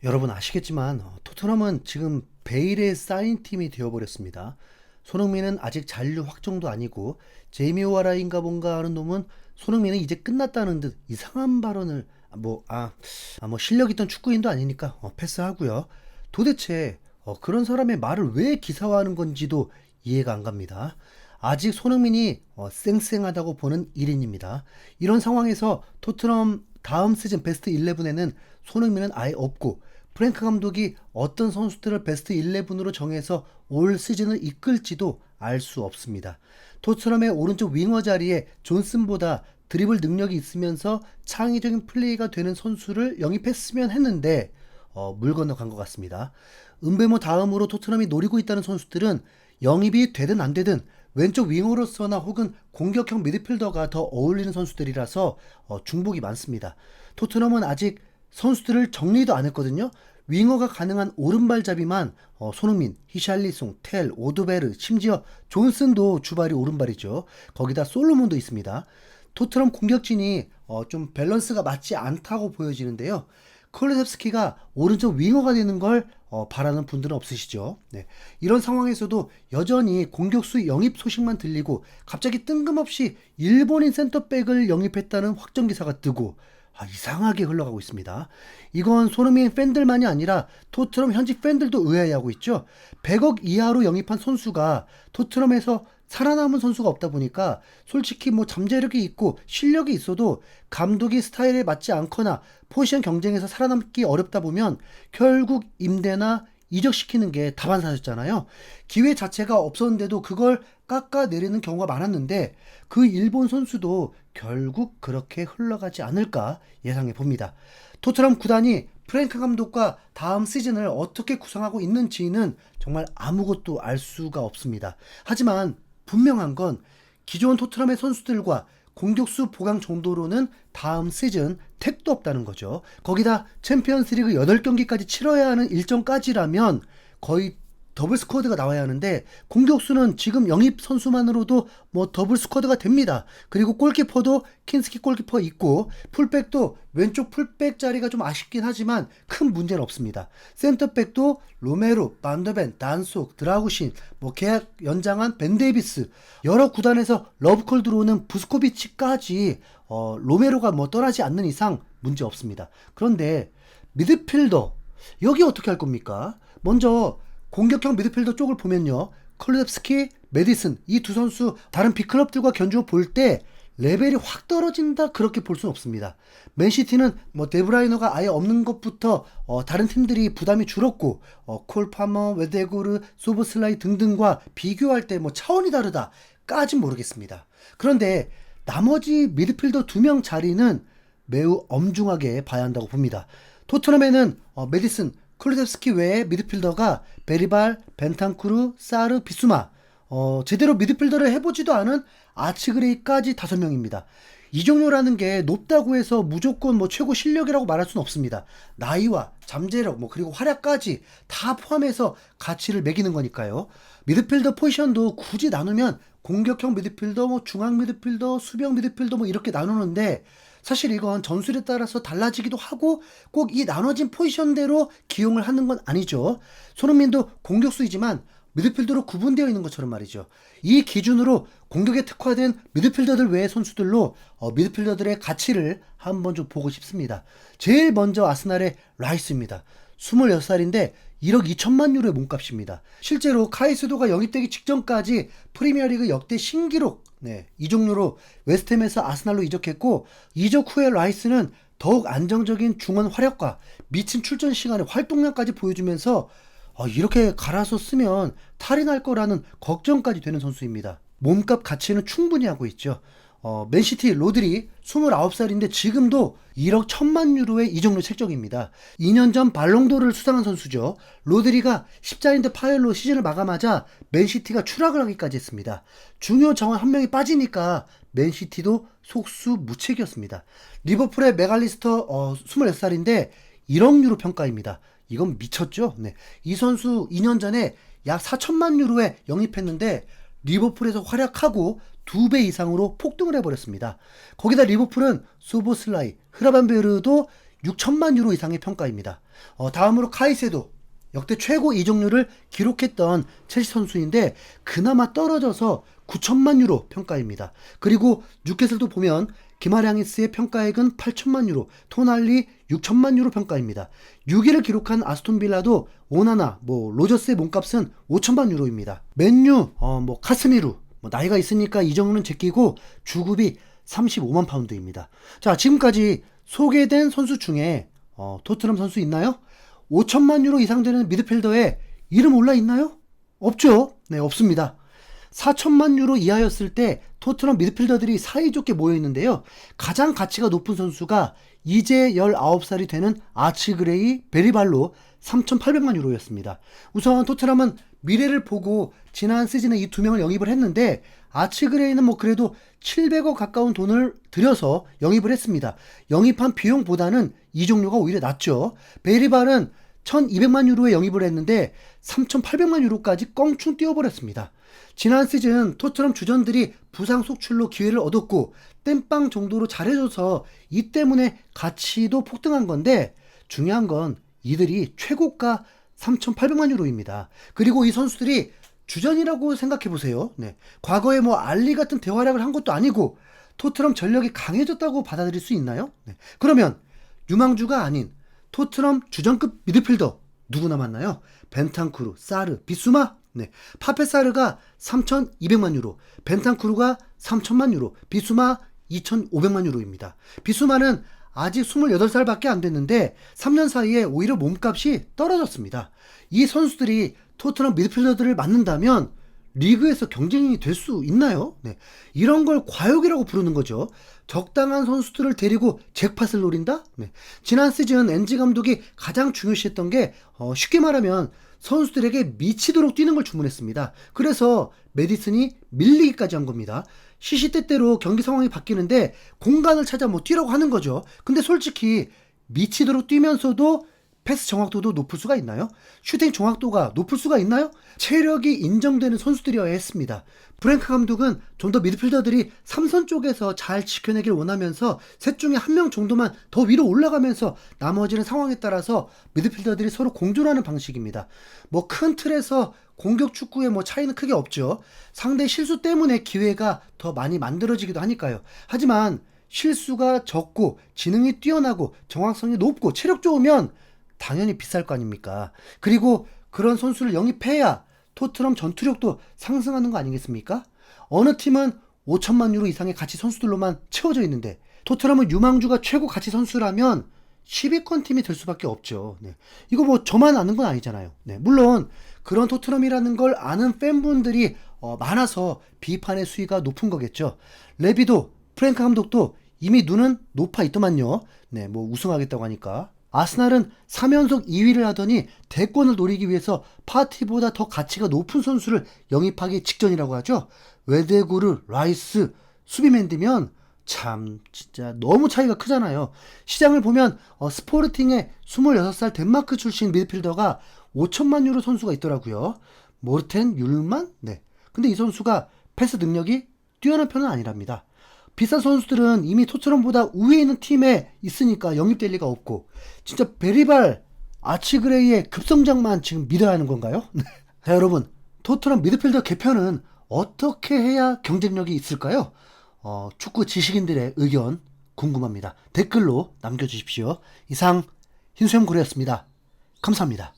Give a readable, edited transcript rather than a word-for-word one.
여러분 아시겠지만 토트넘은 지금 베일의 사인 팀이 되어버렸습니다. 손흥민은 아직 잔류 확정도 아니고 제이미 오하라인가 뭔가 하는 놈은 손흥민은 이제 끝났다는 듯 이상한 발언을 실력 있던 축구인도 아니니까 패스하고요. 도대체 그런 사람의 말을 왜 기사화하는 건지도 이해가 안 갑니다. 아직 손흥민이 쌩쌩하다고 보는 1인입니다. 이런 상황에서 토트넘 다음 시즌 베스트 11에는 손흥민은 아예 없고 프랭크 감독이 어떤 선수들을 베스트 11으로 정해서 올 시즌을 이끌지도 알 수 없습니다. 토트넘의 오른쪽 윙어 자리에 존슨보다 드리블 능력이 있으면서 창의적인 플레이가 되는 선수를 영입했으면 했는데 물 건너간 것 같습니다. 은베모 다음으로 토트넘이 노리고 있다는 선수들은 영입이 되든 안 되든 왼쪽 윙어로서나 혹은 공격형 미드필더가 더 어울리는 선수들이라서 중복이 많습니다. 토트넘은 아직 선수들을 정리도 안 했거든요. 윙어가 가능한 오른발잡이만 손흥민, 히샬리송, 텔, 오드베르, 심지어 존슨도 주발이 오른발이죠. 거기다 솔로몬도 있습니다. 토트넘 공격진이 좀 밸런스가 맞지 않다고 보여지는데요. 콜레셉스키가 오른쪽 윙어가 되는 걸 바라는 분들은 없으시죠. 네. 이런 상황에서도 여전히 공격수 영입 소식만 들리고 갑자기 뜬금없이 일본인 센터백을 영입했다는 확정 기사가 뜨고 이상하게 흘러가고 있습니다. 이건 손흥민 팬들만이 아니라 토트넘 현직 팬들도 의아해하고 있죠. 100억 이하로 영입한 선수가 토트넘에서 살아남은 선수가 없다 보니까 솔직히 뭐 잠재력이 있고 실력이 있어도 감독이 스타일에 맞지 않거나 포지션 경쟁에서 살아남기 어렵다 보면 결국 임대나 이적시키는 게 다반사였잖아요. 기회 자체가 없었는데도 그걸 깎아내리는 경우가 많았는데 그 일본 선수도 결국 그렇게 흘러가지 않을까 예상해 봅니다. 토트넘 구단이 프랭크 감독과 다음 시즌을 어떻게 구성하고 있는지는 정말 아무것도 알 수가 없습니다. 하지만 분명한 건 기존 토트넘의 선수들과 공격수 보강 정도로는 다음 시즌 택도 없다는 거죠. 거기다 챔피언스리그 8경기까지 치러야 하는 일정까지라면 거의 더블 스쿼드가 나와야 하는데 공격수는 지금 영입 선수만으로도 뭐 더블 스쿼드가 됩니다. 그리고 골키퍼도 킨스키 골키퍼 있고 풀백도 왼쪽 풀백 자리가 좀 아쉽긴 하지만 큰 문제는 없습니다. 센터백도 로메로, 반더벤, 단속, 드라구신, 뭐 계약 연장한 벤 데이비스 여러 구단에서 러브콜 들어오는 부스코비치까지 로메로가 뭐 떠나지 않는 이상 문제 없습니다. 그런데 미드필더 여기 어떻게 할 겁니까? 먼저 공격형 미드필더 쪽을 보면요. 콜렙스키, 메디슨 이 두 선수 다른 빅클럽들과 견주어 볼 때 레벨이 확 떨어진다 그렇게 볼 수는 없습니다. 맨시티는 뭐 데브라이너가 아예 없는 것부터 다른 팀들이 부담이 줄었고 콜 파머, 웨데고르, 소보슬라이 등등과 비교할 때 뭐 차원이 다르다까진 모르겠습니다. 그런데 나머지 미드필더 2명 자리는 매우 엄중하게 봐야 한다고 봅니다. 토트넘에는 메디슨, 클루셉스키 외에 미드필더가 베리발, 벤탄쿠르, 사르, 비수마 제대로 미드필더를 해보지도 않은 아치그레이까지 5명입니다. 이적료라는 게 높다고 해서 무조건 뭐 최고 실력이라고 말할 수는 없습니다. 나이와 잠재력 뭐 그리고 활약까지 다 포함해서 가치를 매기는 거니까요. 미드필더 포지션도 굳이 나누면 공격형 미드필더, 뭐 중앙 미드필더, 수비형 미드필더 뭐 이렇게 나누는데 사실 이건 전술에 따라서 달라지기도 하고 꼭 이 나눠진 포지션대로 기용을 하는 건 아니죠. 손흥민도 공격수이지만 미드필더로 구분되어 있는 것처럼 말이죠. 이 기준으로 공격에 특화된 미드필더들 외의 선수들로 미드필더들의 가치를 한번 좀 보고 싶습니다. 제일 먼저 아스날의 라이스입니다. 26살인데 1억 2천만 유로의 몸값입니다. 실제로 카이스도가 영입되기 직전까지 프리미어리그 역대 신기록 이적료로 웨스트햄에서 아스날로 이적했고 이적 후에 라이스는 더욱 안정적인 중원 활약과 미친 출전 시간의 활동량까지 보여주면서 이렇게 갈아서 쓰면 탈이 날 거라는 걱정까지 되는 선수입니다. 몸값 가치는 충분히 하고 있죠. 맨시티 로드리 29살인데 지금도 1억 1천만 유로의 이적료 책정입니다. 2년 전 발롱도르를 수상한 선수죠. 로드리가 십자인대 파열로 시즌을 마감하자 맨시티가 추락을 하기까지 했습니다. 중요 정원 한 명이 빠지니까 맨시티도 속수무책이었습니다. 리버풀의 메갈리스터 26살인데 1억 유로 평가입니다. 이건 미쳤죠? 네. 이 선수 2년 전에 약 4천만 유로에 영입했는데 리버풀에서 활약하고 2배 이상으로 폭등을 해버렸습니다. 거기다 리버풀은 소보슬라이, 흐라반베르도 6천만 유로 이상의 평가입니다. 다음으로 카이세도. 역대 최고 이적료를 기록했던 첼시 선수인데 그나마 떨어져서 9천만 유로 평가입니다. 그리고 뉴캐슬도 보면 기마량이스의 평가액은 8천만 유로, 토날리 6천만 유로 평가입니다. 6위를 기록한 아스톤빌라도 오나나, 로저스의 몸값은 5천만 유로입니다. 맨유, 카스미루, 나이가 있으니까 이적료는 제끼고 주급이 35만 파운드입니다. 자, 지금까지 소개된 선수 중에 토트넘 선수 있나요? 5천만 유로 이상 되는 미드필더에 이름 올라 있나요? 없죠. 네, 없습니다. 4천만 유로 이하였을 때 토트넘 미드필더들이 사이좋게 모여 있는데요. 가장 가치가 높은 선수가 이제 19살이 되는 아치그레이 베리발로 3,800만 유로였습니다. 우선 토트넘은 미래를 보고 지난 시즌에 이 두 명을 영입을 했는데 아치그레이는 그래도 700억 가까운 돈을 들여서 영입을 했습니다. 영입한 비용보다는 이적료가 오히려 낮죠. 베리발은 1200만 유로에 영입을 했는데 3800만 유로까지 껑충 뛰어버렸습니다. 지난 시즌 토트넘 주전들이 부상 속출로 기회를 얻었고 땜빵 정도로 잘해줘서 이 때문에 가치도 폭등한 건데 중요한 건 이들이 최고가 3,800만 유로입니다. 그리고 이 선수들이 주전이라고 생각해보세요. 네. 과거에 알리 같은 대활약을 한 것도 아니고 토트넘 전력이 강해졌다고 받아들일 수 있나요? 네. 그러면 유망주가 아닌 토트넘 주전급 미드필더 누구 남았나요? 벤탄쿠르, 사르, 비수마? 네. 파페사르가 3,200만 유로, 벤탄쿠르가 3,000만 유로, 비수마 2,500만 유로입니다. 비수마는 아직 28살밖에 안 됐는데 3년 사이에 오히려 몸값이 떨어졌습니다. 이 선수들이 토트넘 미드필더들을 맡는다면 리그에서 경쟁이 될 수 있나요? 네. 이런 걸 과욕이라고 부르는 거죠. 적당한 선수들을 데리고 잭팟을 노린다? 네. 지난 시즌 엔지 감독이 가장 중요시했던 게 쉽게 말하면 선수들에게 미치도록 뛰는 걸 주문했습니다. 그래서 메디슨이 밀리기까지 한 겁니다. 시시때때로 경기 상황이 바뀌는데 공간을 찾아 뛰라고 하는 거죠. 근데 솔직히 미치도록 뛰면서도 패스 정확도도 높을 수가 있나요? 슈팅 정확도가 높을 수가 있나요? 체력이 인정되는 선수들이어야 했습니다. 프랭크 감독은 좀 더 미드필더들이 3선 쪽에서 잘 지켜내길 원하면서 셋 중에 한 명 정도만 더 위로 올라가면서 나머지는 상황에 따라서 미드필더들이 서로 공존하는 방식입니다. 큰 틀에서 공격 축구의 차이는 크게 없죠. 상대 실수 때문에 기회가 더 많이 만들어지기도 하니까요. 하지만 실수가 적고 지능이 뛰어나고 정확성이 높고 체력 좋으면 당연히 비쌀 거 아닙니까? 그리고 그런 선수를 영입해야 토트넘 전투력도 상승하는 거 아니겠습니까? 어느 팀은 5천만 유로 이상의 가치 선수들로만 채워져 있는데 토트넘은 유망주가 최고 가치 선수라면 10위권 팀이 될 수밖에 없죠. 네. 이거 저만 아는 건 아니잖아요. 네. 물론 그런 토트넘이라는 걸 아는 팬분들이 많아서 비판의 수위가 높은 거겠죠. 레비도 프랭크 감독도 이미 눈은 높아 있더만요. 네, 우승하겠다고 하니까. 아스날은 3연속 2위를 하더니 대권을 노리기 위해서 파티보다 더 가치가 높은 선수를 영입하기 직전이라고 하죠. 웨데구르, 라이스, 수비맨디면 참 진짜 너무 차이가 크잖아요. 시장을 보면 스포르팅의 26살 덴마크 출신 미드필더가 5천만 유로 선수가 있더라고요. 모르텐 율만? 네. 근데 이 선수가 패스 능력이 뛰어난 편은 아니랍니다. 비싼 선수들은 이미 토트넘보다 우위에 있는 팀에 있으니까 영입될 리가 없고 진짜 베리발, 아치그레이의 급성장만 지금 믿어야 하는 건가요? 자, 여러분, 토트넘 미드필더 개편은 어떻게 해야 경쟁력이 있을까요? 축구 지식인들의 의견 궁금합니다. 댓글로 남겨주십시오. 이상 흰수염고래였습니다. 감사합니다.